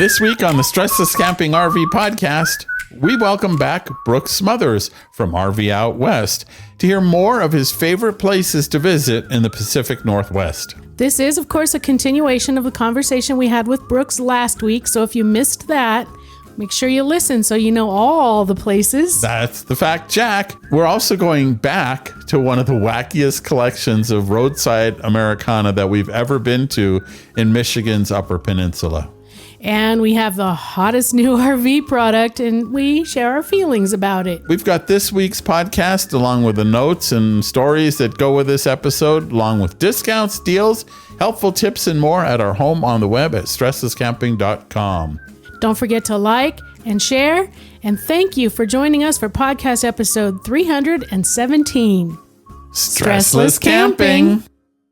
This week on the StressLess Camping RV Podcast, we welcome back Brooks Smothers from RV Out West to hear more of his favorite places to visit in the Pacific Northwest. This is, of course, a continuation of the conversation we had with Brooks last week, so if you missed that, make sure you listen so you know all the places. That's the fact, Jack. We're also going back to one of the wackiest collections of roadside Americana that we've ever been to in Michigan's Upper Peninsula. And we have the hottest new RV product, and we share our feelings about it. We've got this week's podcast along with the notes and stories that go with this episode, along with discounts, deals, helpful tips, and more at our home on the web at StressLessCamping.com. Don't forget to like and share, and thank you for joining us for podcast episode 317. StressLess Camping.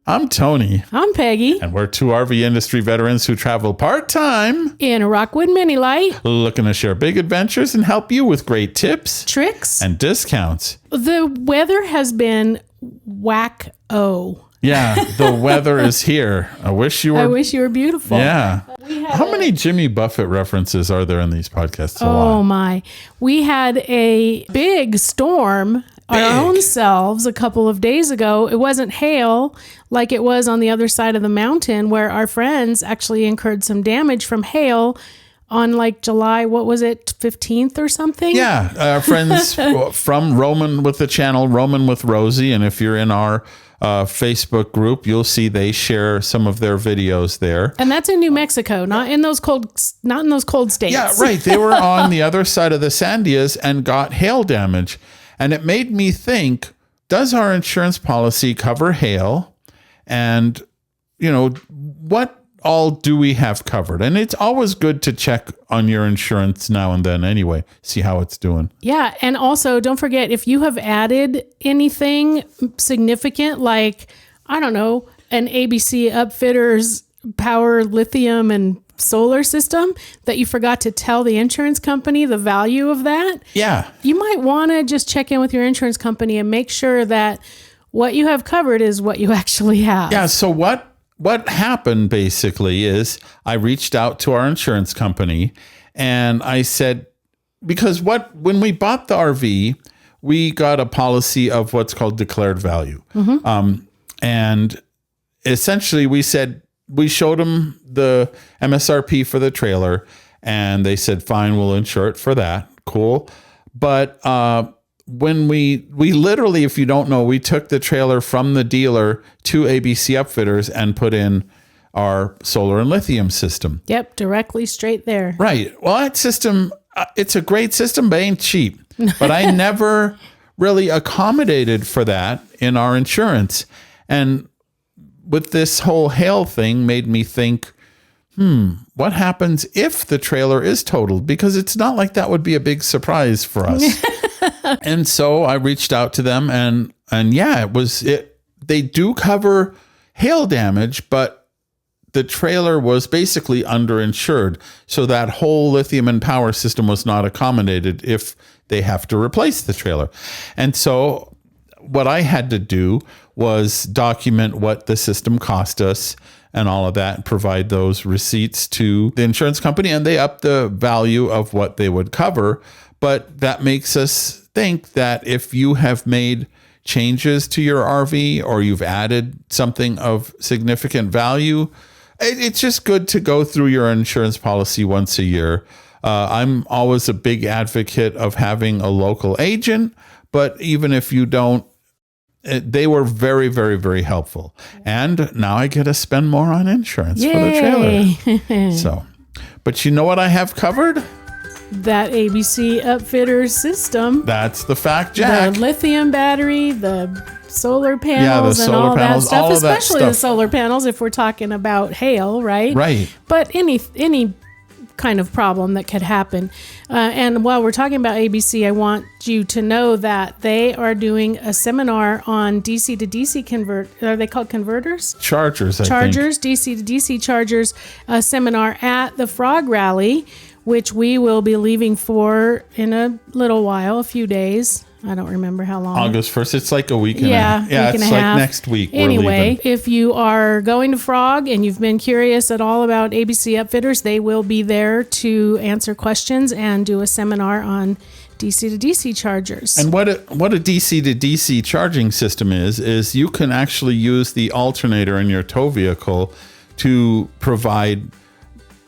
I'm Tony. I'm Peggy. And we're two RV industry veterans who travel part-time in a Rockwood Mini Light, looking to share big adventures and help you with great tips, tricks, and discounts. The weather has been whack-o. Yeah, the weather is here. I wish you were beautiful. Yeah. How many Jimmy Buffett references are there in these podcasts? Oh my. We had a big storm our own selves a couple of days ago. It wasn't hail like it was on the other side of the mountain, where our friends actually incurred some damage from hail on like July, what was it, 15th or something? Yeah, our friends from Roman with the channel, Roman with Rosie. And if you're in our Facebook group, you'll see they share some of their videos there. And that's in New Mexico, not in those cold states. Yeah, right. They were on the other side of the Sandias and got hail damage. And it made me think, does our insurance policy cover hail? And, you know, what all do we have covered? And it's always good to check on your insurance now and then anyway, see how it's doing. Yeah. And also, don't forget, if you have added anything significant, like, I don't know, an ABC Upfitters power lithium and solar system that you forgot to tell the insurance company the value of that. Yeah. You might want to just check in with your insurance company and make sure that what you have covered is what you actually have. Yeah. So what happened basically is I reached out to our insurance company and I said, because when we bought the RV, we got a policy of what's called declared value. Mm-hmm. And essentially we showed them the MSRP for the trailer and they said, fine, we'll insure it for that. Cool. But when we literally, if you don't know, we took the trailer from the dealer to ABC Upfitters and put in our solar and lithium system. Yep. Directly straight there. Right. Well, that system, it's a great system, but ain't cheap. But I never really accommodated for that in our insurance. And with this whole hail thing made me think, what happens if the trailer is totaled? Because it's not like that would be a big surprise for us. And so I reached out to them and yeah, they do cover hail damage, but the trailer was basically underinsured. So that whole lithium and power system was not accommodated if they have to replace the trailer. And so what I had to do was document what the system cost us and all of that, and provide those receipts to the insurance company, and they upped the value of what they would cover. But that makes us think that if you have made changes to your RV or you've added something of significant value, it's just good to go through your insurance policy once a year. I'm always a big advocate of having a local agent, but even if you don't, they were very, very, very helpful. And now I get to spend more on insurance for the trailer. So, but you know what I have covered? That ABC Upfitters system. That's the fact, Jack. The lithium battery, the solar panels, and all that stuff. All especially the solar panels if we're talking about hail, right? Right. But any kind of problem that could happen. And while we're talking about ABC, I want you to know that they are doing a seminar on DC to DC are they called converters? Chargers, I think. DC to DC chargers, a seminar at the Frog Rally, which we will be leaving for in a little while, a few days. I don't remember how long. August 1st. It's like a week and Yeah, a half. Yeah, week and it's a like half. next week. Anyway, we're leaving. if you are going to Frog and you've been curious at all about ABC Upfitters, they will be there to answer questions and do a seminar on DC to DC chargers. And what a DC to DC charging system is you can actually use the alternator in your tow vehicle to provide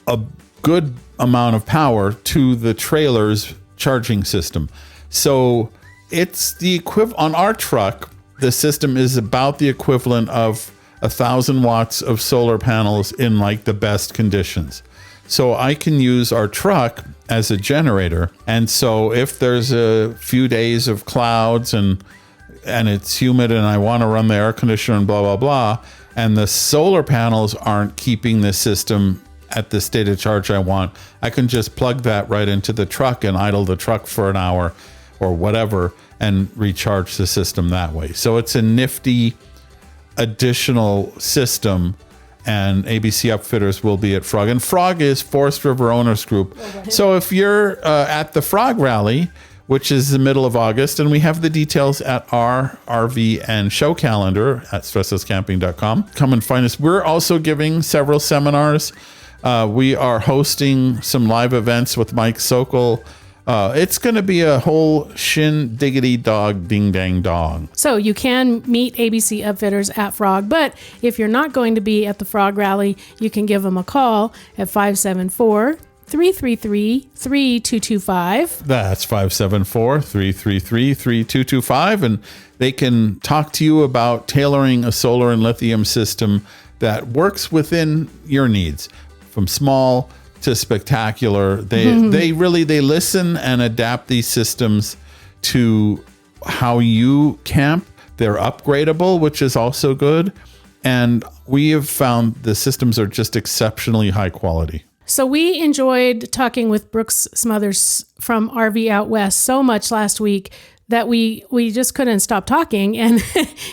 a good amount of power to the trailer's charging system. So it's the equivalent on our truck. The system is about the equivalent of 1,000 watts of solar panels in like the best conditions. So I can use our truck as a generator. And so if there's a few days of clouds and it's humid and I want to run the air conditioner and blah, blah, blah, and the solar panels aren't keeping the system at the state of charge I want, I can just plug that right into the truck and idle the truck for an hour or whatever and recharge the system that way. So it's a nifty additional system, and ABC Upfitters will be at Frog. And Frog is Forest River Owners Group. So if you're at the Frog Rally, which is the middle of August, and we have the details at our RV and show calendar at StressLessCamping.com. Come and find us. We're also giving several seminars. We are hosting some live events with Mike Sokol. It's going to be a whole shin diggity dog ding dang dong. So you can meet ABC Upfitters at Frog, but if you're not going to be at the Frog Rally, you can give them a call at 574-333-3225. That's 574-333-3225. And they can talk to you about tailoring a solar and lithium system that works within your needs, from small to spectacular. They listen and adapt these systems to how you camp. They're upgradable, which is also good. And we have found the systems are just exceptionally high quality. So we enjoyed talking with Brooks Smothers from RV Out West so much last week that we just couldn't stop talking, and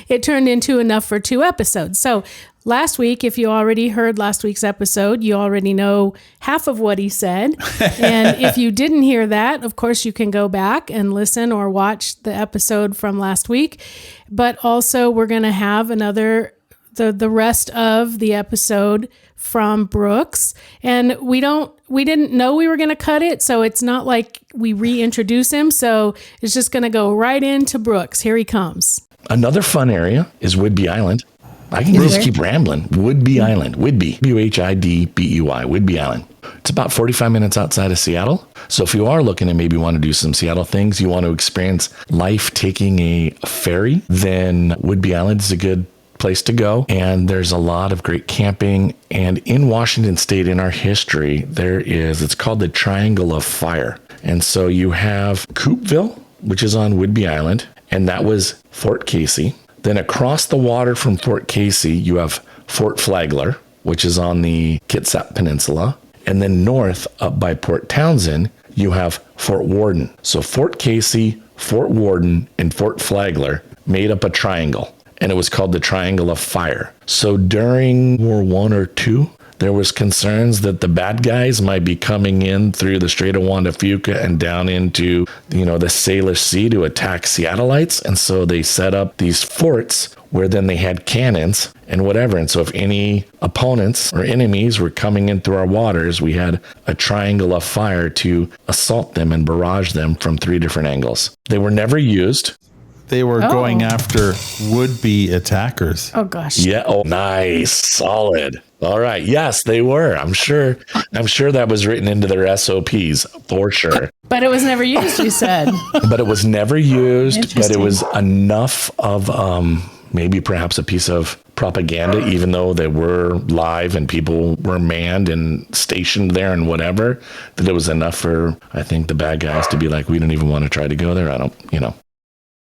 it turned into enough for 2 episodes. So last week, if you already heard last week's episode, you already know half of what he said. And if you didn't hear that, of course, you can go back and listen or watch the episode from last week. But also, we're going to have the rest of the episode from Brooks. And we didn't know we were going to cut it, so it's not like we reintroduce him. So it's just going to go right into Brooks. Here he comes. Another fun area is Whidbey Island. I can just keep rambling. Whidbey Island. Whidbey. Whidbey. Whidbey Island. It's about 45 minutes outside of Seattle. So if you are looking to maybe want to do some Seattle things, you want to experience life taking a ferry, then Whidbey Island is a good place to go. And there's a lot of great camping. And in Washington State, in our history, it's called the Triangle of Fire. And so you have Coopville, which is on Whidbey Island, and that was Fort Casey. Then across the water from Fort Casey, you have Fort Flagler, which is on the Kitsap Peninsula. And then north up by Port Townsend, you have Fort Worden. So Fort Casey, Fort Worden, and Fort Flagler made up a triangle, and it was called the Triangle of Fire. So during World War I or II, there was concerns that the bad guys might be coming in through the Strait of Juan de Fuca and down into, the Salish Sea to attack Seattleites. And so they set up these forts where then they had cannons and whatever. And so if any opponents or enemies were coming in through our waters, we had a triangle of fire to assault them and barrage them from 3 different angles. They were never used. They were going after would-be attackers. Oh, gosh. Yeah. Oh, nice. Solid. All right. Yes, they were. I'm sure that was written into their SOPs for sure. But it was never used, you said. But it was never used, but it was enough of maybe perhaps a piece of propaganda, even though they were live and people were manned and stationed there and whatever, that it was enough for, I think, the bad guys to be like, we don't even want to try to go there.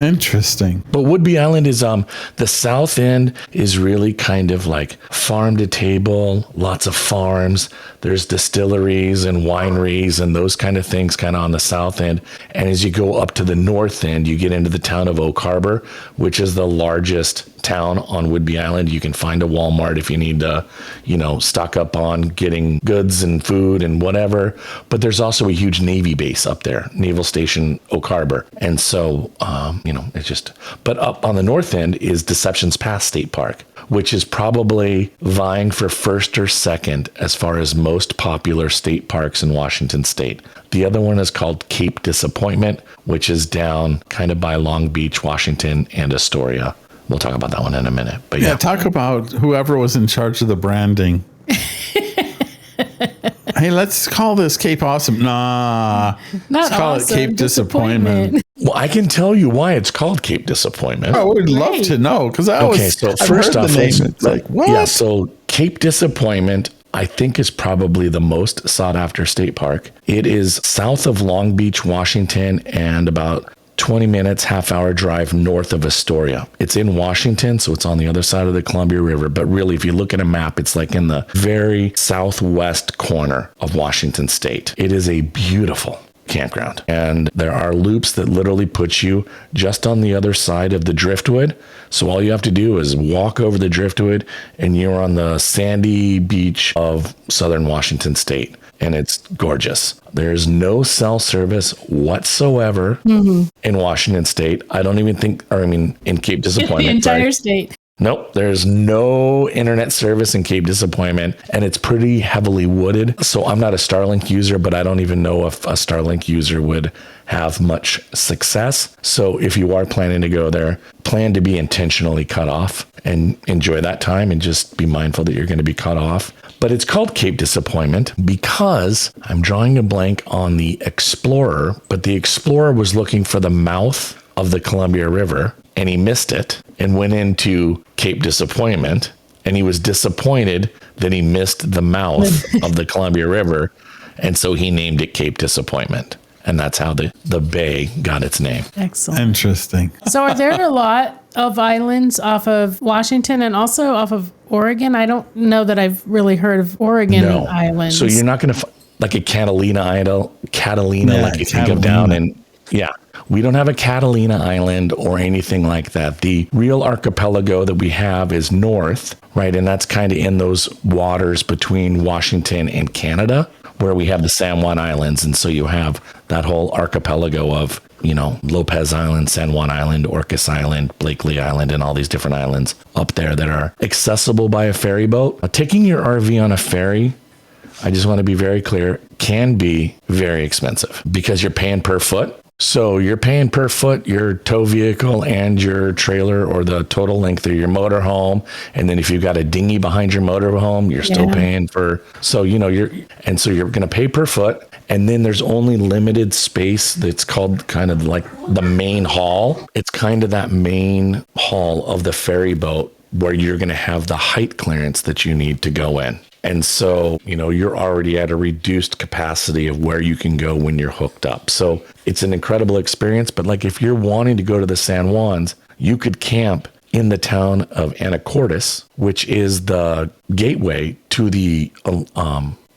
Interesting. But Whidbey Island is the south end is really kind of like farm to table, lots of farms. There's distilleries and wineries and those kind of things kind of on the south end. And as you go up to the north end, you get into the town of Oak Harbor, which is the largest town on Whidbey Island. You can find a Walmart if you need to, stock up on getting goods and food and whatever. But there's also a huge Navy base up there, Naval Station Oak Harbor. And so, it's just, but up on the north end is Deception's Pass State Park, which is probably vying for first or second as far as most popular state parks in Washington State. The other one is called Cape Disappointment, which is down kind of by Long Beach, Washington, and Astoria. We'll talk about that one in a minute. But yeah, talk about whoever was in charge of the branding. Hey, let's call this Cape Awesome. Nah, let's call it Cape Disappointment. Well, I can tell you why it's called Cape Disappointment. I would love to know, because so first off, it's like, what? Yeah, so Cape Disappointment, I think, is probably the most sought after state park. It is south of Long Beach, Washington, and about 20 minutes, half-hour drive north of Astoria. It's in Washington, so it's on the other side of the Columbia River. But really, if you look at a map, it's like in the very southwest corner of Washington State. It is a beautiful campground. And there are loops that literally put you just on the other side of the driftwood. So all you have to do is walk over the driftwood and you're on the sandy beach of southern Washington State. And it's gorgeous. There's no cell service whatsoever in Washington State. I don't even think, in Cape Disappointment. The entire state. Nope, there's no internet service in Cape Disappointment, and it's pretty heavily wooded. So I'm not a Starlink user, but I don't even know if a Starlink user would have much success. So if you are planning to go there, plan to be intentionally cut off and enjoy that time, and just be mindful that you're going to be cut off. But it's called Cape Disappointment because I'm drawing a blank on the Explorer, but the Explorer was looking for the mouth of the Columbia River, and he missed it and went into Cape Disappointment, and he was disappointed that he missed the mouth of the Columbia River, and so he named it Cape Disappointment. And that's how the bay got its name. Excellent. Interesting. So are there a lot of islands off of Washington and also off of Oregon? I don't know that I've really heard of Oregon islands. So you're not going to like a Catalina Island, like you think of down in, we don't have a Catalina Island or anything like that. The real archipelago that we have is north, right? And that's kind of in those waters between Washington and Canada, where we have the San Juan Islands. And so you have that whole archipelago of, Lopez Island, San Juan Island, Orcas Island, Blakely Island, and all these different islands up there that are accessible by a ferry boat. Taking your RV on a ferry, I just want to be very clear, can be very expensive because you're paying per foot. So you're paying per foot your tow vehicle and your trailer, or the total length of your motorhome. And then if you've got a dinghy behind your motorhome, you're still paying for, so you're going to pay per foot. And then there's only limited space that's called kind of like the main hall. It's kind of that main hall of the ferry boat where you're going to have the height clearance that you need to go in. And so, you're already at a reduced capacity of where you can go when you're hooked up. So it's an incredible experience. But like if you're wanting to go to the San Juans, you could camp in the town of Anacortes, which is the gateway to the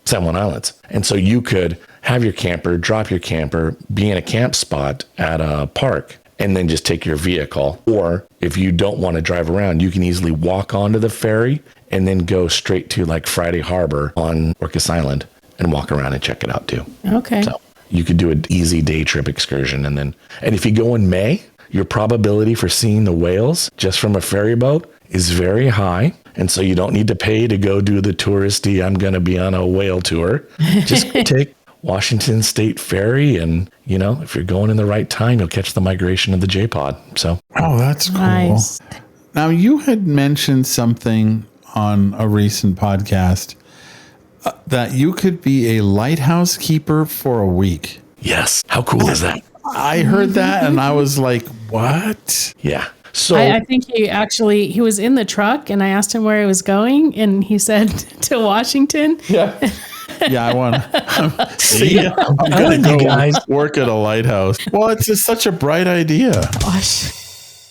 San Juan Islands. And so you could have your camper, drop your camper, be in a camp spot at a park, and then just take your vehicle. Or if you don't want to drive around, you can easily walk onto the ferry and then go straight to like Friday Harbor on Orcas Island and walk around and check it out too. Okay. So you could do an easy day trip excursion. And if you go in May, your probability for seeing the whales just from a ferry boat is very high. And so you don't need to pay to go do the touristy, I'm going to be on a whale tour. Just take Washington State Ferry, and if you're going in the right time, you'll catch the migration of the J-Pod. So that's cool. Nice. Now, you had mentioned something on a recent podcast that you could be a lighthouse keeper for a week. Yes. How cool is that? I heard that and I was like, what? Yeah. So I think he was in the truck, and I asked him where he was going, and he said to Washington. Yeah. Yeah, I want to see. I'm going to go work at a lighthouse. Well, it's just such a bright idea. Gosh.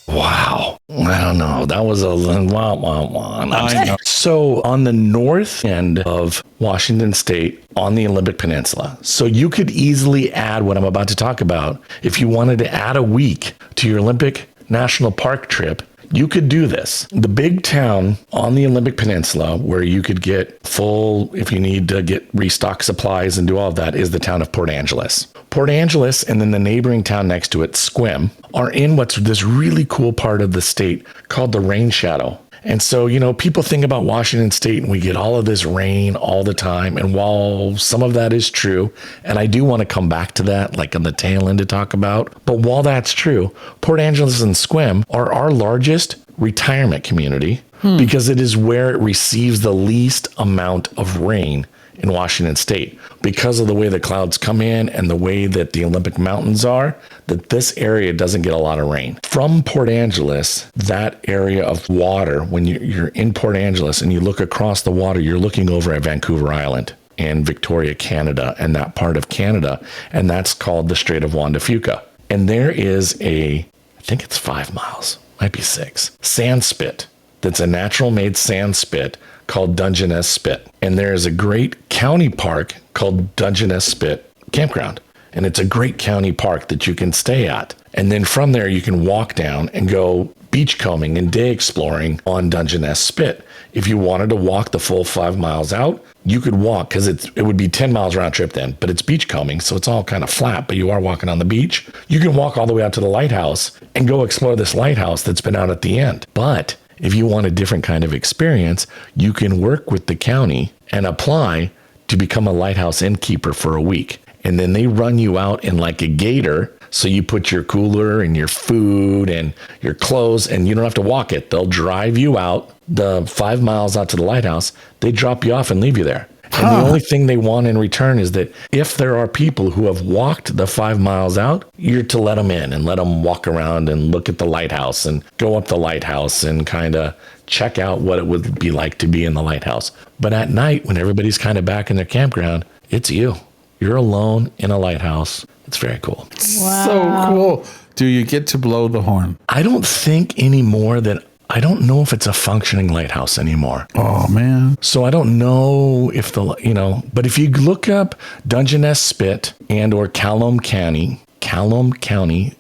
Wow. I don't know. That was a I know. So on the north end of Washington State on the Olympic Peninsula. So you could easily add what I'm about to talk about. If you wanted to add a week to your Olympic National Park trip, you could do this. The big town on the Olympic Peninsula where you could get full, if you need to get restock supplies and do all of that, is the town of Port Angeles. Port Angeles and then the neighboring town next to it, Sequim, are in what's this really cool part of the state called the rain shadow. And so, people think about Washington State and we get all of this rain all the time. And while some of that is true, and I do want to come back to that, like on the tail end to talk about, but while that's true, Port Angeles and Sequim are our largest retirement community because it is where it receives the least amount of rain in Washington State. Because of the way the clouds come in and the way that the Olympic Mountains are, that this area doesn't get a lot of rain. From Port Angeles, that area of water, when you're in Port Angeles and you look across the water, you're looking over at Vancouver Island and Victoria, Canada, and that part of Canada, and that's called the Strait of Juan de Fuca. And there is I think it's 5 miles, might be 6, sand spit that's a natural-made sand spit called Dungeness Spit. And there is a great county park called Dungeness Spit Campground. And it's a great county park that you can stay at. And then from there, you can walk down and go beachcombing and day exploring on Dungeness Spit. If you wanted to walk the full 5 miles out, you could walk because it would be 10 miles round trip then, but it's beachcombing. So it's all kind of flat, but you are walking on the beach. You can walk all the way out to the lighthouse and go explore this lighthouse that's been out at the end. But if you want a different kind of experience, you can work with the county and apply to become a lighthouse innkeeper for a week. And then they run you out in like a gator. So you put your cooler and your food and your clothes, and you don't have to walk it. They'll drive you out the 5 miles out to the lighthouse. They drop you off and leave you there. And the only thing they want in return is that if there are people who have walked the 5 miles out, you're to let them in and let them walk around and look at the lighthouse and go up the lighthouse and kind of check out what it would be like to be in the lighthouse. But at night, when everybody's kind of back in their campground, it's you. You're alone in a lighthouse. It's very cool. Wow. So cool. Do you get to blow the horn? I don't think anymore that I don't know if it's a functioning lighthouse anymore. Oh, man. So I don't know if but if you look up Dungeness Spit and or Callum County,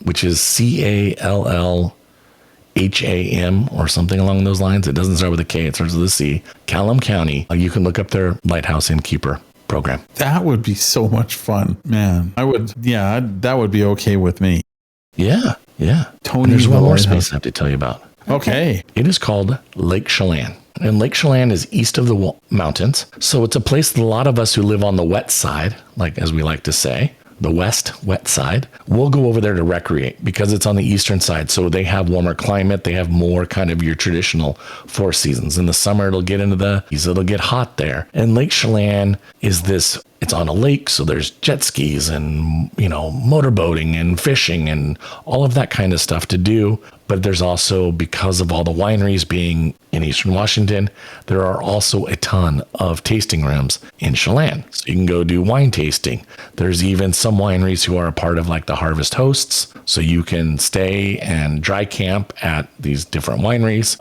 which is Callham or something along those lines. It doesn't start with a K. It starts with a C. Callum County. You can look up their lighthouse innkeeper program. That would be so much fun, man. That would be okay with me. Yeah. Tony, there's one more space I have to tell you about. Okay. It is called Lake Chelan. And Lake Chelan is east of the mountains. So it's a place that a lot of us who live on the wet side, like as we like to say, the wet side, we'll go over there to recreate because it's on the eastern side. So they have warmer climate. They have more kind of your traditional 4 seasons. In the summer, it'll get hot there. And Lake Chelan is it's on a lake. So there's jet skis and, motorboating and fishing and all of that kind of stuff to do. But there's also, because of all the wineries being in Eastern Washington, there are also a ton of tasting rooms in Chelan. So you can go do wine tasting. There's even some wineries who are a part of like the Harvest Hosts. So you can stay and dry camp at these different wineries.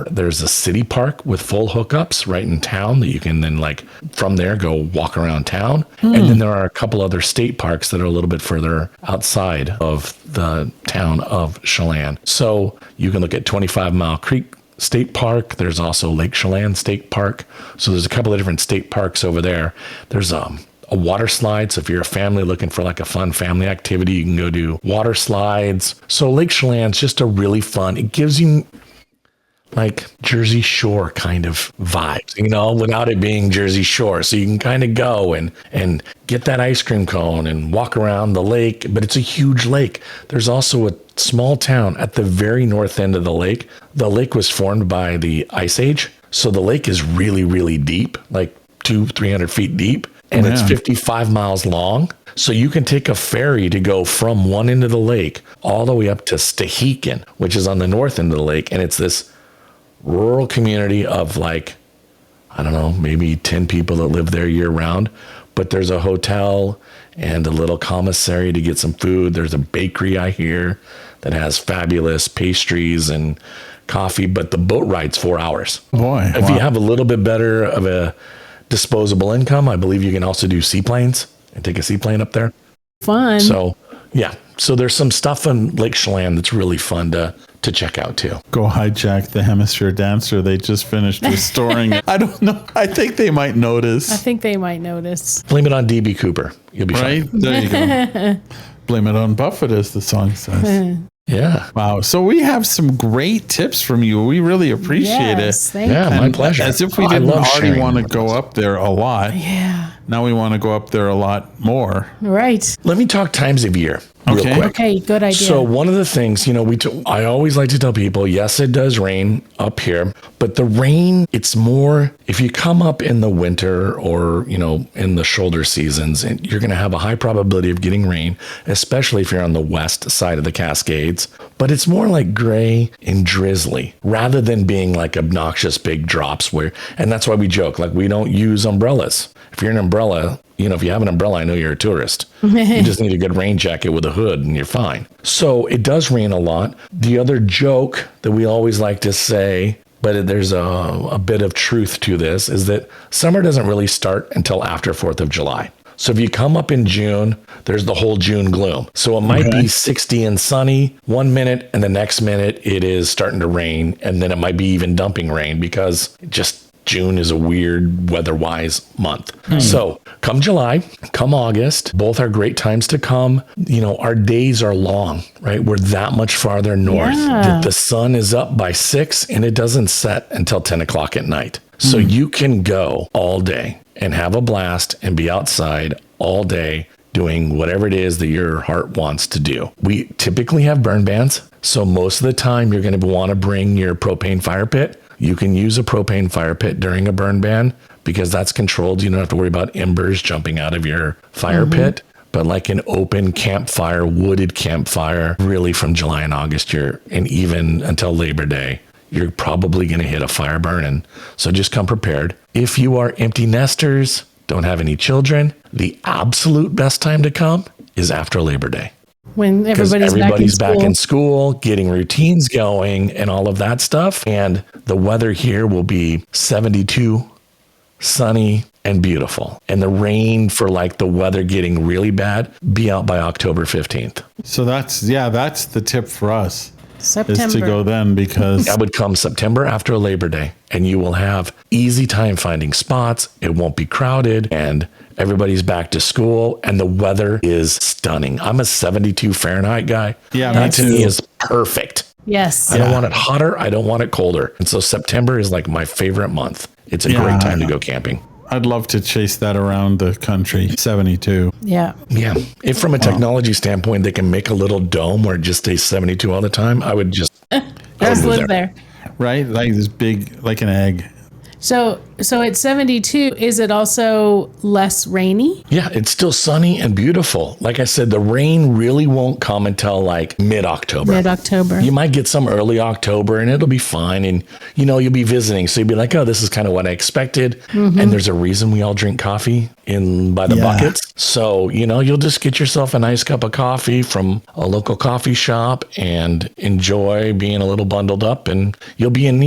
There's a city park with full hookups right in town that you can then from there go walk around town. And then there are a couple other state parks that are a little bit further outside of the town of Chelan. So you can look at 25 Mile Creek State Park. There's also Lake Chelan State Park. So there's a couple of different state parks over there. There's a water slide. So if you're a family looking for like a fun family activity, you can go do water slides. So Lake Chelan's just a really fun, it gives you like Jersey Shore kind of vibes, without it being Jersey Shore. So you can kind of go and get that ice cream cone and walk around the lake, but it's a huge lake. There's also a small town at the very north end of the lake. The lake was formed by the Ice Age. So the lake is really, really deep, like 200-300 feet deep, and it's 55 miles long. So you can take a ferry to go from one end of the lake all the way up to Stehekin, which is on the north end of the lake. And it's this rural community of maybe 10 people that live there year round, but there's a hotel and a little commissary to get some food. There's a bakery I hear that has fabulous pastries and coffee, but the boat ride's 4 hours. Boy, if you have a little bit better of a disposable income, I believe you can also do seaplanes and take a seaplane up there. Fun. So there's some stuff in Lake Chelan that's really fun to to check out too. Go hijack the Hemisphere Dancer. They just finished restoring it. I don't know. I think they might notice. I think they might notice. Blame it on DB Cooper. You'll be Right? fine. There you go. Blame it on Buffett, as the song says. Yeah. Wow. So we have some great tips from you. We really appreciate Yes, it. thank Yeah, you. my pleasure. As if we I didn't love already sharing want to with go us. up there a lot. Yeah. Now we want to go up there a lot more. Right. Let me talk times of year real Okay. quick. Okay, good idea. So one of the things, I always like to tell people, yes, it does rain up here, but the rain, it's more, if you come up in the winter or, in the shoulder seasons, and you're going to have a high probability of getting rain, especially if you're on the west side of the Cascades, but it's more like gray and drizzly rather than being like obnoxious big drops and that's why we joke, like we don't use umbrellas. If you're an umbrella, if you have an umbrella, I know you're a tourist. You just need a good rain jacket with a hood and you're fine. So it does rain a lot. The other joke that we always like to say, but there's a bit of truth to this, is that summer doesn't really start until after 4th of July. So if you come up in June, there's the whole June gloom. So it might be 60 and sunny 1 minute, and the next minute it is starting to rain, and then it might be even dumping rain because June is a weird weather-wise month. So come July, come August, both are great times to come. Our days are long, right? We're that much farther north. Yeah. The sun is up by 6 and it doesn't set until 10 o'clock at night. So you can go all day and have a blast and be outside all day doing whatever it is that your heart wants to do. We typically have burn bans. So most of the time you're going to want to bring your propane fire pit. You can use a propane fire pit during a burn ban because that's controlled. You don't have to worry about embers jumping out of your fire pit. But like an open campfire, wooded campfire, really from July and August, and even until Labor Day, you're probably going to hit a fire burning. So just come prepared. If you are empty nesters, don't have any children, the absolute best time to come is after Labor Day. When Everybody's back in school, getting routines going and all of that stuff. And the weather here will be 72, sunny, and beautiful. And the rain for like the weather getting really bad, be out by October 15th. So that's the tip for us. September. Is to go then, because That would come September after Labor Day, and you will have easy time finding spots. It won't be crowded, and everybody's back to school, and the weather is stunning. I'm a 72 Fahrenheit guy. Yeah, that me to too. me is perfect. Yes. I don't want it hotter. I don't want it colder. And so September is like my favorite month. It's a great time to go camping. I'd love to chase that around the country. 72. Yeah. Yeah. If from a technology standpoint, they can make a little dome where it just stays 72 all the time, I would just Just live there. Right? Like this big, like an egg. So at 72, is it also less rainy? Yeah, it's still sunny and beautiful. Like I said, the rain really won't come until like mid-October. Mid-October. You might get some early October and it'll be fine. And, you'll be visiting. So you'll be like, oh, this is kind of what I expected. And there's a reason we all drink coffee by the buckets. So, you'll just get yourself a nice cup of coffee from a local coffee shop and enjoy being a little bundled up. And you'll be in,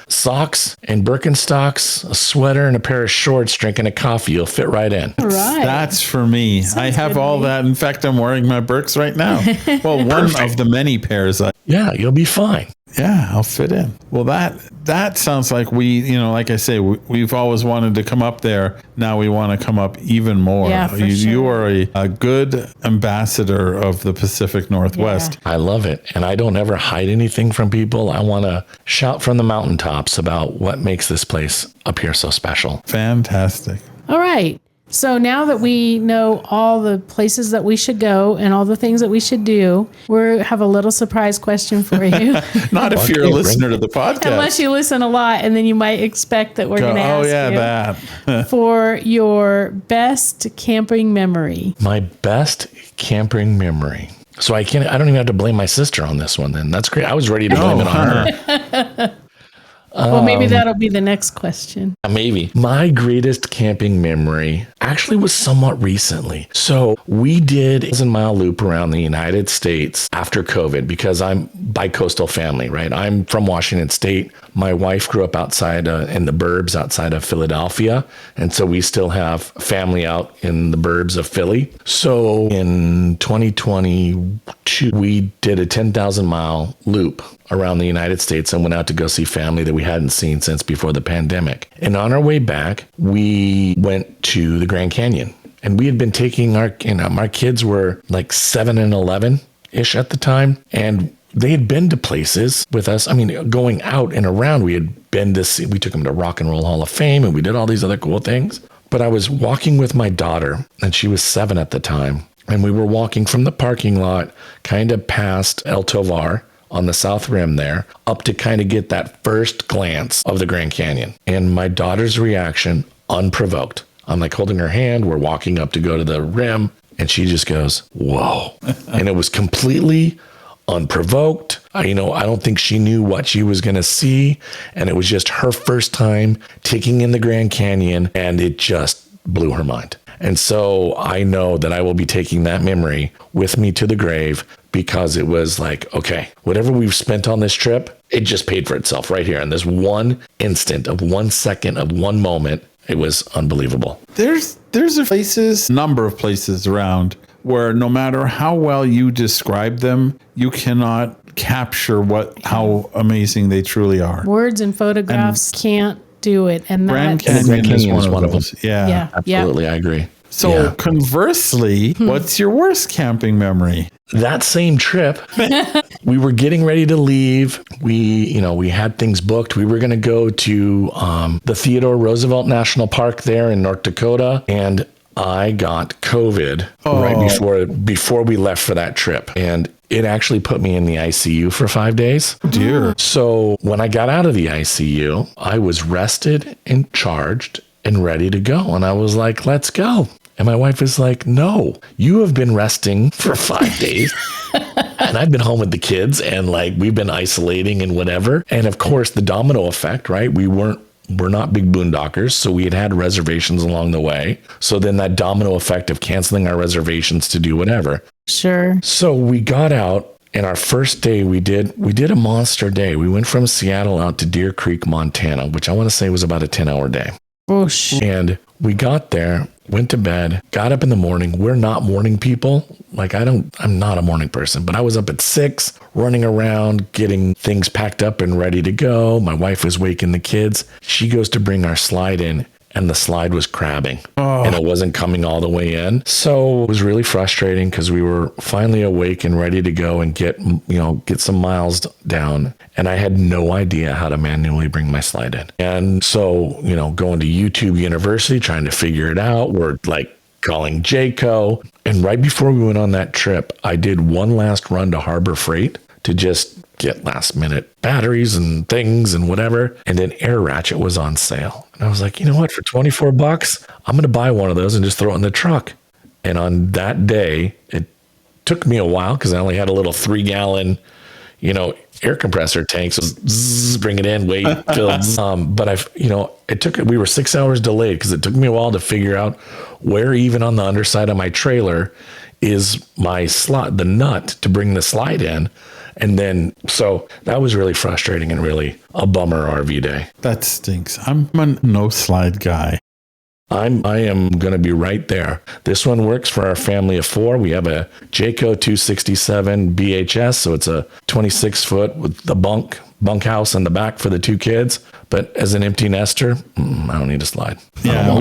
socks and Birkenstocks, a sweater and a pair of shorts, drinking a coffee. You'll fit right in. All right. That's for me. I have all that. In fact, I'm wearing my Birks right now. Well, one of the many pairs. Yeah, you'll be fine. Yeah, I'll fit in. Well, that sounds like like I say, we've always wanted to come up there. Now we want to come up even more. Yeah, for You sure. are a good ambassador of the Pacific Northwest. I love it. And I don't ever hide anything from people. I want to shout from the mountaintops about what makes this place up here so special. Fantastic. All right. So now that we know all the places that we should go and all the things that we should do, we have a little surprise question for you. Not if you're a listener to the podcast. Unless you listen a lot, and then you might expect that we're going to ask that. for your best camping memory. My best camping memory. So I don't even have to blame my sister on this one then. That's great. I was ready to blame it on her. Well, maybe that'll be the next question. Maybe. My greatest camping memory actually was somewhat recently. So we did a 1,000-mile loop around the United States after COVID because I'm bi-coastal family, right? I'm from Washington State. My wife grew up outside in the burbs outside of Philadelphia. And so we still have family out in the burbs of Philly. So in 2022, we did a 10,000-mile loop around the United States and went out to go see family that we hadn't seen since before the pandemic. And on our way back, we went to the Grand Canyon. And we had been taking our kids were like 7 and 11-ish at the time. And they had been to places with us. I mean, going out and around, we had been to see, we took them to Rock and Roll Hall of Fame and we did all these other cool things. But I was walking with my daughter, and she was 7 at the time. And we were walking from the parking lot, kind of past El Tovar on the South Rim there, up to kind of get that first glance of the Grand Canyon. And my daughter's reaction, unprovoked. I'm like holding her hand. We're walking up to go to the rim. And she just goes, whoa. And it was completely unprovoked. I don't think she knew what she was going to see. And it was just her first time taking in the Grand Canyon. And it just blew her mind. And so I know that I will be taking that memory with me to the grave, because it was like, okay, whatever we've spent on this trip, it just paid for itself right here. In this one instant of 1 second of one moment, it was unbelievable. There's number of places around where no matter how well you describe them, you cannot capture how amazing they truly are. Words and photographs can't do it. And Grand Canyon is one of those. Yeah, absolutely. I agree. So conversely, what's your worst camping memory? That same trip, we were getting ready to leave. We had things booked. We were going to go to the Theodore Roosevelt National Park there in North Dakota. And I got COVID right before we left for that trip. And it actually put me in the ICU for 5 days. Oh, dear. So when I got out of the ICU, I was rested and charged and ready to go. And I was like, let's go. And my wife is like, no, you have been resting for 5 days. And I've been home with the kids, and like we've been isolating and whatever. And of course, the domino effect, right? We're not big boondockers, so we had reservations along the way. So then that domino effect of canceling our reservations to do whatever. Sure. So we got out, and our first day we did a monster day. We went from Seattle out to Deer Creek, Montana, which I want to say was about a 10-hour day. Oh, shit. And we got there, went to bed, got up in the morning. We're not morning people. Like I'm not a morning person, but I was up at 6, running around, getting things packed up and ready to go. My wife was waking the kids. She goes to bring our slide in, and the slide was crabbing and it wasn't coming all the way in. So it was really frustrating because we were finally awake and ready to go and get some miles down. And I had no idea how to manually bring my slide in. And so, going to YouTube University, trying to figure it out. We're like calling Jayco. And right before we went on that trip, I did one last run to Harbor Freight to just get last minute batteries and things and whatever. And then Air Ratchet was on sale. And I was like, you know what, for $24, I'm going to buy one of those and just throw it in the truck. And on that day, it took me a while because I only had a little 3-gallon, air compressor tank. So bring it in, wait, fill. But we were 6 hours delayed because it took me a while to figure out where even on the underside of my trailer is my slot, the nut to bring the slide in. And then, so that was really frustrating and really a bummer RV day. That stinks. I'm a no slide guy. I am going to be right there. This one works for our family of 4. We have a Jayco 267 BHS. So it's a 26-foot with the bunkhouse in the back for the 2 kids. But as an empty nester, I don't need a slide. Yeah,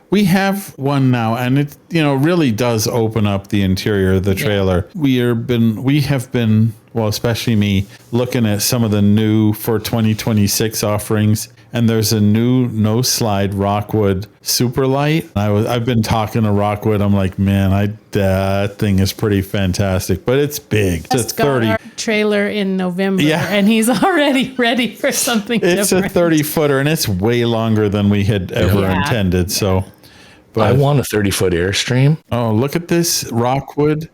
we have one now, and it really does open up the interior of the trailer. Yeah. We have been, well, especially me, looking at some of the new for 2026 offerings. And there's a new no slide Rockwood Superlight. I've been talking to Rockwood. I'm like, man, that thing is pretty fantastic, but it's big. It's a 30 our trailer in November, and he's already ready for something it's different. It's a 30-footer, and it's way longer than we had ever intended. So, but I want a 30-foot Airstream. Oh, look at this Rockwood.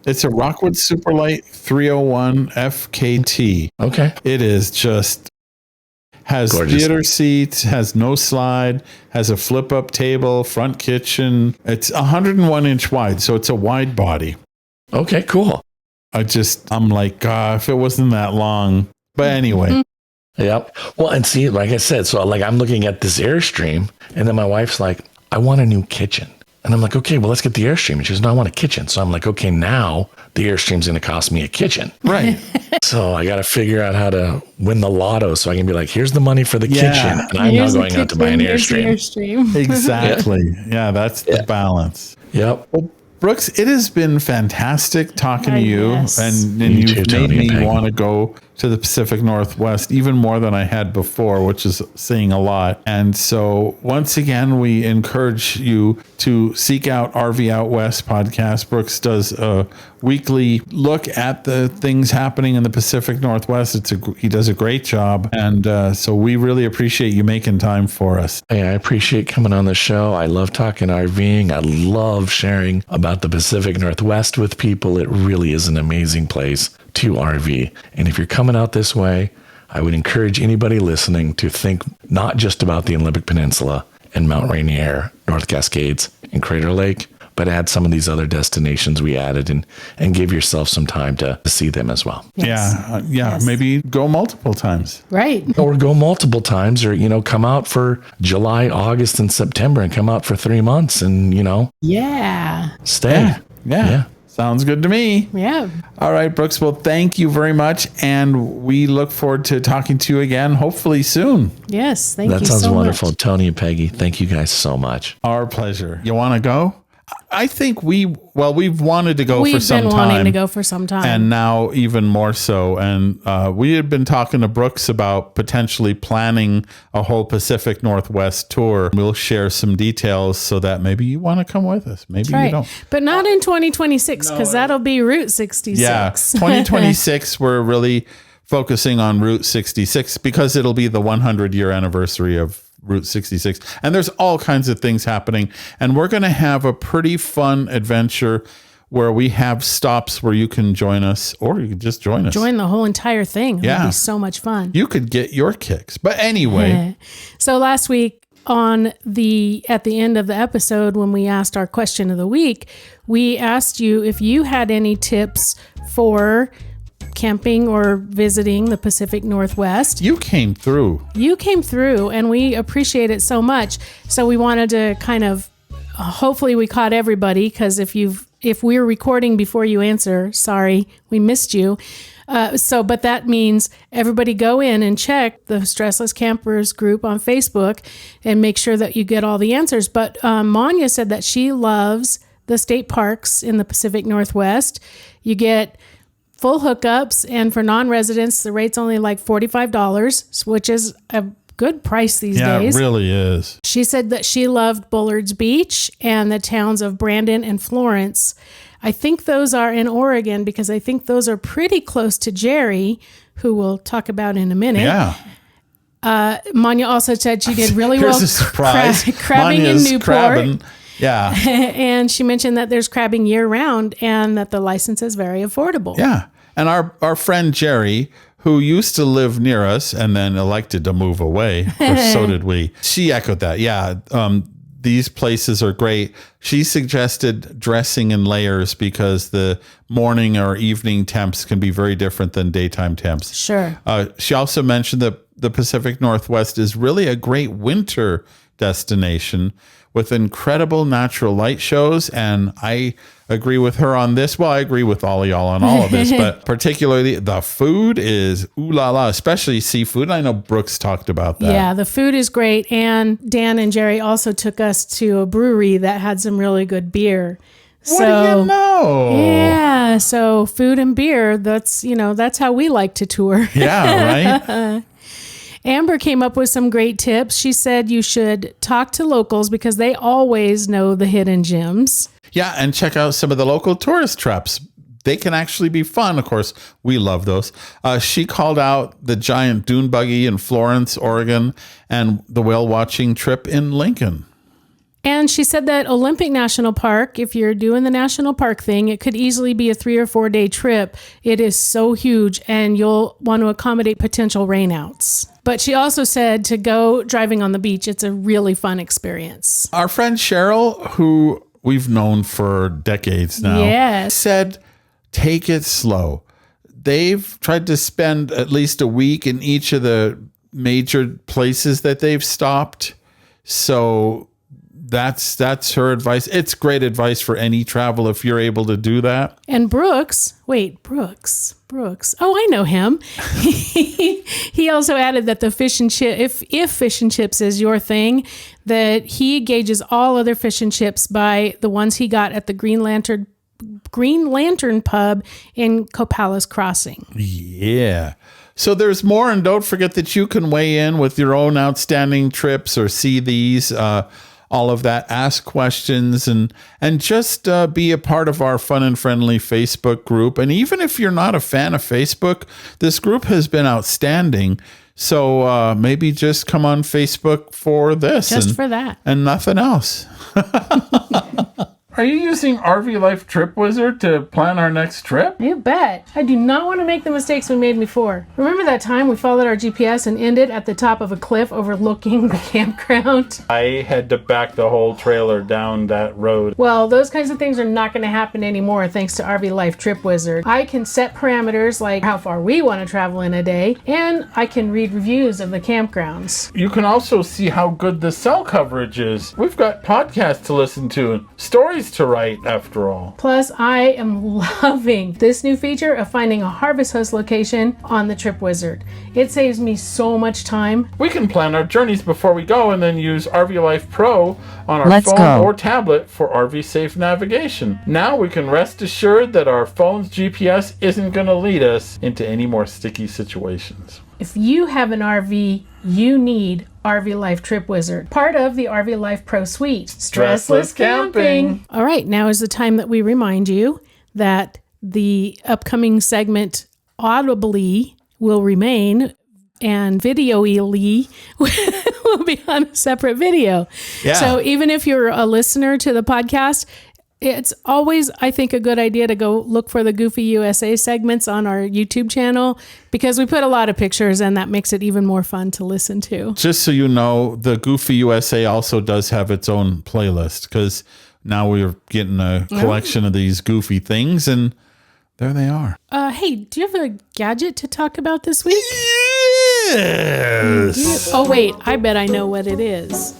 It's a Rockwood Superlight 301 FKT. Okay. It is just... has gorgeous. Theater seats, has no slide, has a flip-up table, front kitchen. It's 101 inch wide, so it's a wide body. Okay, cool. I'm like, God, if it wasn't that long. But anyway. Yep. Well, and see, like I said, so like I'm looking at this Airstream, and then my wife's like, I want a new kitchen. And I'm like, okay, well, let's get the Airstream. And she goes, no, I want a kitchen. So I'm like, okay, now the Airstream's going to cost me a kitchen. Right. So I got to figure out how to win the lotto so I can be like, here's the money for the kitchen. And I'm not going out to buy an Airstream. Exactly. Yeah, that's the balance. Yep. Well, Brooks, it has been fantastic talking to you. Yes. And You you've too, made Tony and me Peggy. want to go to the Pacific Northwest even more than I had before, which is saying a lot. And so once again, we encourage you to seek out RV Out West podcast. Brooks does a weekly look at the things happening in the Pacific Northwest. He does a great job. And so we really appreciate you making time for us. Hey, I appreciate coming on the show. I love talking RVing. I love sharing about the Pacific Northwest with people. It really is an amazing place to RV. And if you're coming out this way, I would encourage anybody listening to think not just about the Olympic Peninsula and Mount Rainier, North Cascades, and Crater Lake, but add some of these other destinations we added and give yourself some time to see them as well. Yeah. Maybe go multiple times. Right. Or go multiple times, or, come out for July, August, and September and come out for 3 months and, Yeah. stay. Yeah. Sounds good to me. Yeah. All right, Brooks. Well, thank you very much. And we look forward to talking to you again, hopefully soon. Yes. Thank you That so sounds wonderful. much. Tony and Peggy, thank you guys so much. Our pleasure. You want to go? I think we've wanted to go for some time. We've been wanting to go for some time. And now even more so. And we had been talking to Brooks about potentially planning a whole Pacific Northwest tour. We'll share some details so that maybe you want to come with us. Maybe you don't. But not in 2026, because that'll be Route 66. Yeah, 2026, we're really focusing on Route 66 because it'll be the 100-year anniversary of Route 66. And there's all kinds of things happening. And we're going to have a pretty fun adventure where we have stops where you can join us, or you can just join us. Join the whole entire thing. It'll be so much fun. You could get your kicks. But anyway. So last week at the end of the episode, when we asked our question of the week, we asked you if you had any tips for camping or visiting the Pacific Northwest. You came through, and we appreciate it so much. So we wanted to kind of, hopefully we caught everybody, because if we're recording before you answer, sorry, we missed you. But that means everybody go in and check the StressLess Campers group on Facebook and make sure that you get all the answers. But Manya said that she loves the state parks in the Pacific Northwest. You get full hookups, and for non-residents, the rate's only like $45, which is a good price these days. Yeah, it really is. She said that she loved Bullard's Beach and the towns of Brandon and Florence. I think those are in Oregon, because I think those are pretty close to Jerry, who we'll talk about in a minute. Yeah. Manya also said she did really Here's well a surprise. crabbing Manya's in Newport. crabbing. Yeah. And she mentioned that there's crabbing year round and that the license is very affordable. Yeah. And our friend Jerry, who used to live near us and then elected to move away, or so did we, she echoed that. Yeah. These places are great. She suggested dressing in layers because the morning or evening temps can be very different than daytime temps. Sure. She also mentioned that the Pacific Northwest is really a great winter destination with incredible natural light shows. And I agree with her on this. Well, I agree with all of y'all on all of this, but particularly the food is ooh la la, especially seafood. I know Brooks talked about that. Yeah, the food is great. And Dan and Jerry also took us to a brewery that had some really good beer. What do you know? Yeah, so food and beer, that's how we like to tour. Yeah, right? Amber came up with some great tips. She said you should talk to locals because they always know the hidden gems. Yeah, and check out some of the local tourist traps. They can actually be fun. Of course, we love those. She called out the giant dune buggy in Florence, Oregon, and the whale watching trip in Lincoln. And she said that Olympic National Park, if you're doing the national park thing, it could easily be a 3 or 4 day trip. It is so huge, and you'll want to accommodate potential rainouts. But she also said to go driving on the beach. It's a really fun experience. Our friend Cheryl, who we've known for decades now, said, take it slow. They've tried to spend at least a week in each of the major places that they've stopped. So that's her advice. It's great advice for any travel if you're able to do that. And Brooks. Oh, I know him. He also added that the fish and chip, if fish and chips is your thing, that he gauges all other fish and chips by the ones he got at the Green Lantern pub in Copalis Crossing. Yeah. So there's more, and don't forget that you can weigh in with your own outstanding trips or see these, all of that, ask questions, and just be a part of our fun and friendly Facebook group. And even if you're not a fan of Facebook, this group has been outstanding. So maybe just come on Facebook for this. Just for that. And nothing else. Are you using RV Life Trip Wizard to plan our next trip? You bet. I do not want to make the mistakes we made before. Remember that time we followed our GPS and ended at the top of a cliff overlooking the campground? I had to back the whole trailer down that road. Well, those kinds of things are not going to happen anymore thanks to RV Life Trip Wizard. I can set parameters like how far we want to travel in a day, and I can read reviews of the campgrounds. You can also see how good the cell coverage is. We've got podcasts to listen to and stories to write, after all. Plus, I am loving this new feature of finding a harvest host location on the Trip Wizard. It saves me so much time. We can plan our journeys before we go and then use RV Life Pro on our phone or tablet for RV safe navigation. Now we can rest assured that our phone's GPS isn't going to lead us into any more sticky situations. If you have an RV, you need RV Life Trip Wizard, part of the RV Life Pro Suite. StressLess Camping. All right, now is the time that we remind you that the upcoming segment audibly will remain, and video-ly will be on a separate video. Yeah. So even if you're a listener to the podcast, it's always, I think, a good idea to go look for the Goofy USA segments on our YouTube channel, because we put a lot of pictures and that makes it even more fun to listen to. Just so you know, the Goofy USA also does have its own playlist, because now we're getting a collection of these goofy things, and there they are. Hey, do you have a gadget to talk about this week? Yes. Oh, wait, I bet I know what it is.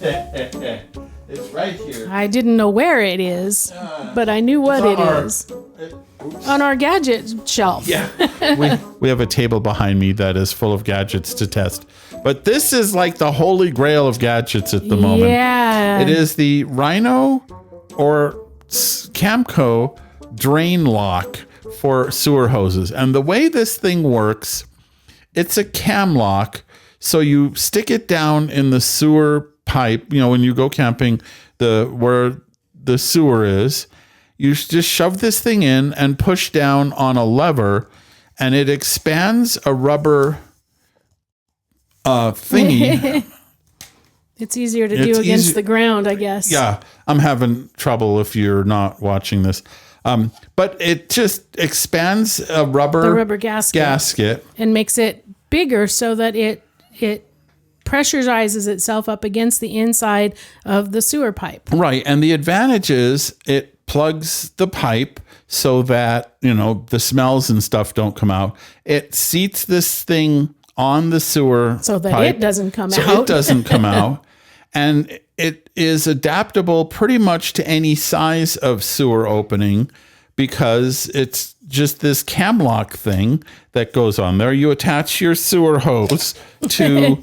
It's right here. I didn't know where it is, but I knew what it is. On our gadget shelf. Yeah. we have a table behind me that is full of gadgets to test. But this is like the holy grail of gadgets at the moment. Yeah. It is the Rhino or Camco drain lock for sewer hoses. And the way this thing works, it's a cam lock. So you stick it down in the sewer pipe, when you go camping, where the sewer is, you just shove this thing in and push down on a lever, and it expands a rubber thingy. It's easier to do against the ground, I guess. Yeah, I'm having trouble if you're not watching this. But it just expands the rubber gasket and makes it bigger so that it pressurizes itself up against the inside of the sewer pipe. Right. And the advantage is it plugs the pipe so that, the smells and stuff don't come out. It seats this thing on the sewer so that pipe, it doesn't come out. So it doesn't come out. And it is adaptable pretty much to any size of sewer opening, because it's just this cam lock thing that goes on there. You attach your sewer hose to...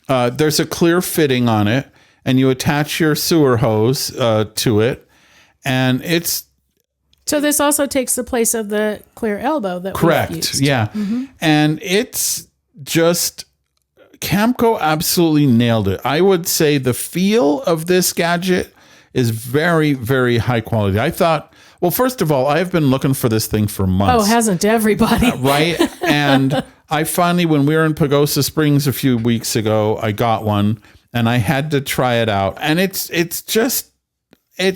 there's a clear fitting on it, and you attach your sewer hose to it, and it's... So this also takes the place of the clear elbow that correct, we've used. Yeah. Mm-hmm. And it's just... Camco absolutely nailed it. I would say the feel of this gadget is very, very high quality. I thought... Well, first of all, I've been looking for this thing for months. Oh, hasn't everybody? Right? And I finally, when we were in Pagosa Springs a few weeks ago, I got one and I had to try it out. And it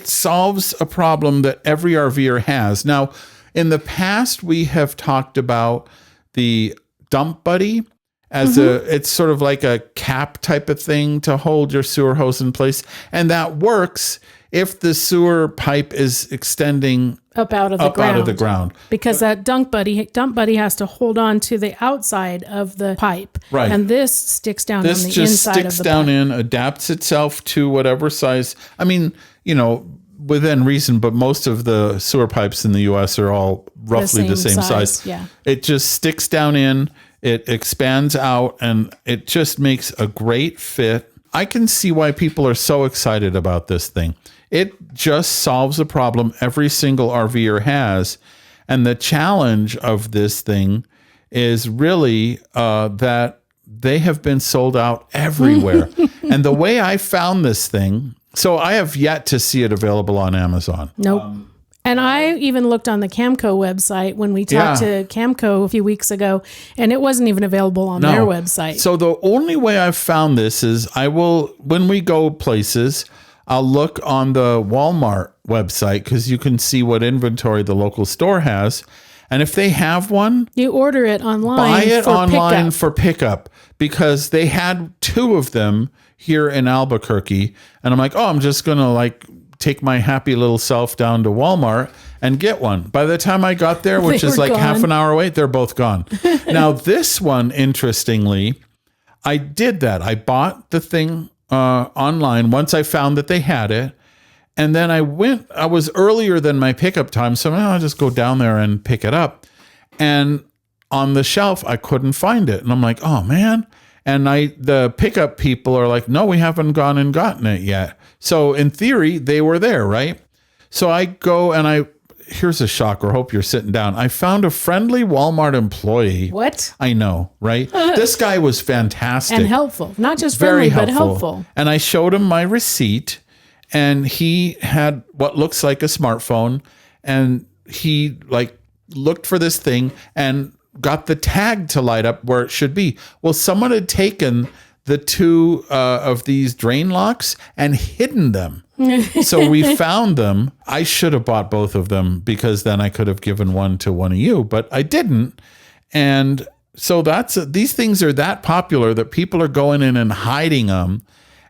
solves a problem that every RVer has. Now, in the past, we have talked about the Dump Buddy as it's sort of like a cap type of thing to hold your sewer hose in place. And that works if the sewer pipe is extending up out of the ground. Out of the ground. Because that dump buddy has to hold on to the outside of the pipe. Right. And this sticks down on the inside of the pipe. This just sticks down in, adapts itself to whatever size. I mean, within reason, but most of the sewer pipes in the U.S. are all roughly the same size. Yeah. It just sticks down in, it expands out, and it just makes a great fit. I can see why people are so excited about this thing. It just solves a problem every single RVer has. And the challenge of this thing is really that they have been sold out everywhere. And the way I found this thing, so I have yet to see it available on Amazon. Nope. And I even looked on the Camco website when we talked to Camco a few weeks ago, and it wasn't even available on their website. So the only way I've found this is when we go places, I'll look on the Walmart website because you can see what inventory the local store has. And if they have one, you order it online. Buy it online for pickup because they had 2 of them here in Albuquerque. And I'm like, I'm just going to take my happy little self down to Walmart and get one. By the time I got there, which is like half an hour away, they're both gone. Now, this one, interestingly, I did that. I bought the thing online once I found that they had it. And then I was earlier than my pickup time. So I'll just go down there and pick it up. And on the shelf, I couldn't find it. And I'm like, oh man. And the pickup people are like, no, we haven't gone and gotten it yet. So in theory, they were there, right? So I go and here's a shocker. Hope you're sitting down. I found a friendly Walmart employee. What? I know, right? This guy was fantastic. And helpful. Not just friendly, but helpful. And I showed him my receipt, and he had what looks like a smartphone, and he looked for this thing and got the tag to light up where it should be. Well, someone had taken the 2 of these drain locks and hidden them. So we found them. I should have bought both of them because then I could have given one to one of you, but I didn't. And so these things are that popular that people are going in and hiding them.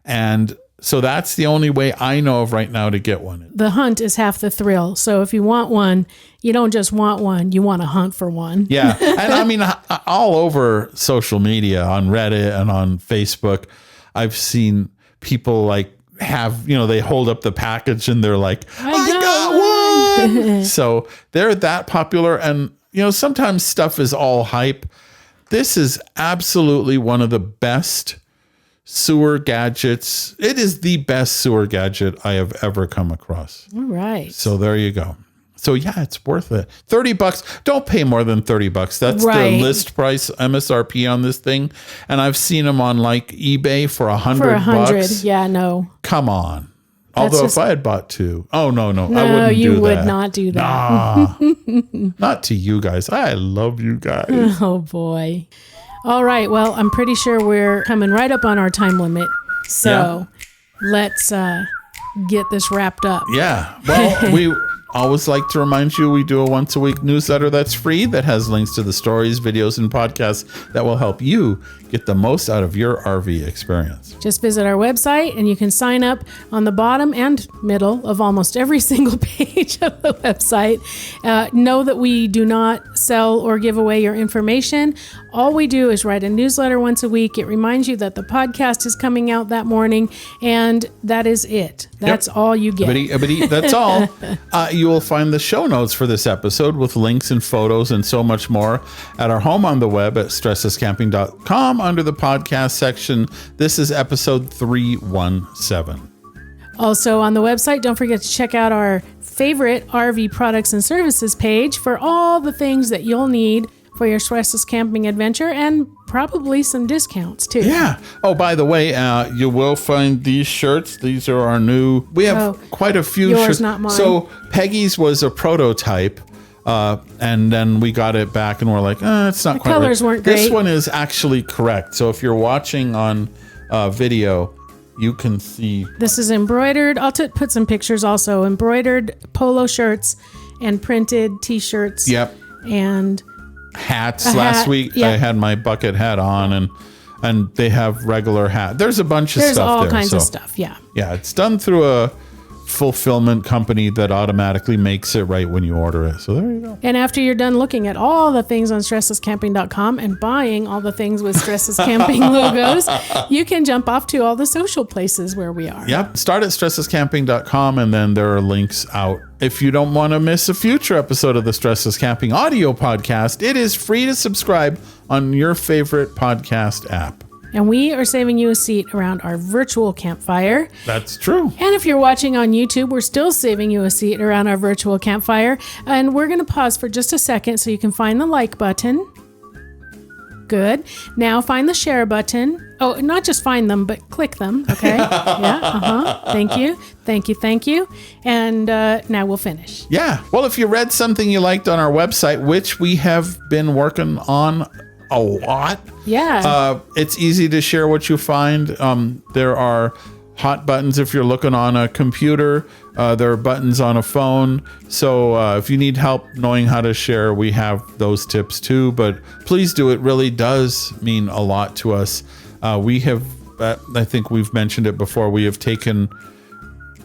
And so that's the only way I know of right now to get one. The hunt is half the thrill. So if you want one, you don't just want one, you want to hunt for one. Yeah. And I mean, all over social media, on Reddit and on Facebook, I've seen people they hold up the package and they're like, I got one. So they're that popular. And, sometimes stuff is all hype. This is absolutely one of the best sewer gadgets. It is the best sewer gadget I have ever come across. All right. So there you go. So yeah, it's worth it. $30. Don't pay more than $30. That's the list price MSRP on this thing. And I've seen them on eBay for $100. For $100. Yeah, no. Come on. Although if I had bought 2, no, I wouldn't do that. No, you would not do that. Nah, not to you guys. I love you guys. Oh boy. All right. Well, I'm pretty sure we're coming right up on our time limit. So let's get this wrapped up. Yeah. Well, we always like to remind you we do a once a week newsletter that's free that has links to the stories, videos, and podcasts that will help you get the most out of your RV experience. Just visit our website and you can sign up on the bottom and middle of almost every single page of the website. Know that we do not sell or give away your information. All we do is write a newsletter once a week. It reminds you that the podcast is coming out that morning, and that is it. That's all you get. That's all. You will find the show notes for this episode with links and photos and so much more at our home on the web at StressLessCamping.com under the podcast section. This is episode 317. Also on the website, don't forget to check out our favorite RV products and services page for all the things that you'll need for your StressLess camping adventure, and probably some discounts too. Yeah. Oh, by the way, you will find these shirts. These are our new. We have quite a few shirts. Not mine. So Peggy's was a prototype, and then we got it back, and we're like, it's not the quite colors right. weren't great. This one is actually correct. So if you're watching on video, you can see. This is embroidered. I'll put some pictures also. Embroidered polo shirts and printed T-shirts. Yep. And hats. Last week I had my bucket hat on, and they have regular hat. There's a bunch of stuff there. There's all kinds of stuff. Yeah. Yeah, it's done through fulfillment company that automatically makes it right when you order it. So there you go. And after you're done looking at all the things on StressLessCamping.com and buying all the things with StressLess Camping logos, you can jump off to all the social places where we are. Yep. Start at StressLessCamping.com, and then there are links out. If you don't want to miss a future episode of the StressLess Camping audio podcast, it is free to subscribe on your favorite podcast app. And we are saving you a seat around our virtual campfire. That's true. And if you're watching on YouTube, we're still saving you a seat around our virtual campfire. And we're going to pause for just a second so you can find the like button. Good. Now find the share button. Oh, not just find them, but click them. Okay. Yeah. Thank you. Thank you. Thank you. And now we'll finish. Yeah. Well, if you read something you liked on our website, which we have been working on a lot. Yeah. It's easy to share what you find. There are hot buttons if you're looking on a computer. There are buttons on a phone. So if you need help knowing how to share, we have those tips too. But please do. It really does mean a lot to us. We have, I think we've mentioned it before, we have taken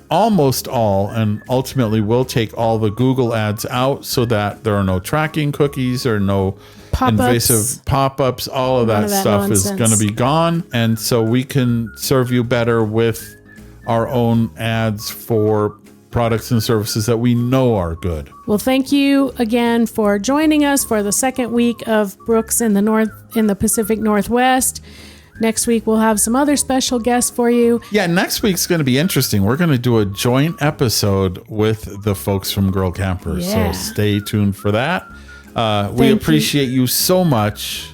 almost all, and ultimately will take all the Google ads out so that there are no tracking cookies or no invasive pop-ups. All of that stuff is going to be gone. And so we can serve you better with our own ads for products and services that we know are good. Well, thank you again for joining us for the second week of Brooks in the Pacific Northwest. Next week, we'll have some other special guests for you. Yeah, next week's going to be interesting. We're going to do a joint episode with the folks from Girl Campers. Yeah. So stay tuned for that. We appreciate you so much.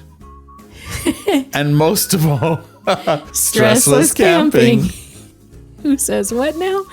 And most of all, StressLess Camping. Who says what now?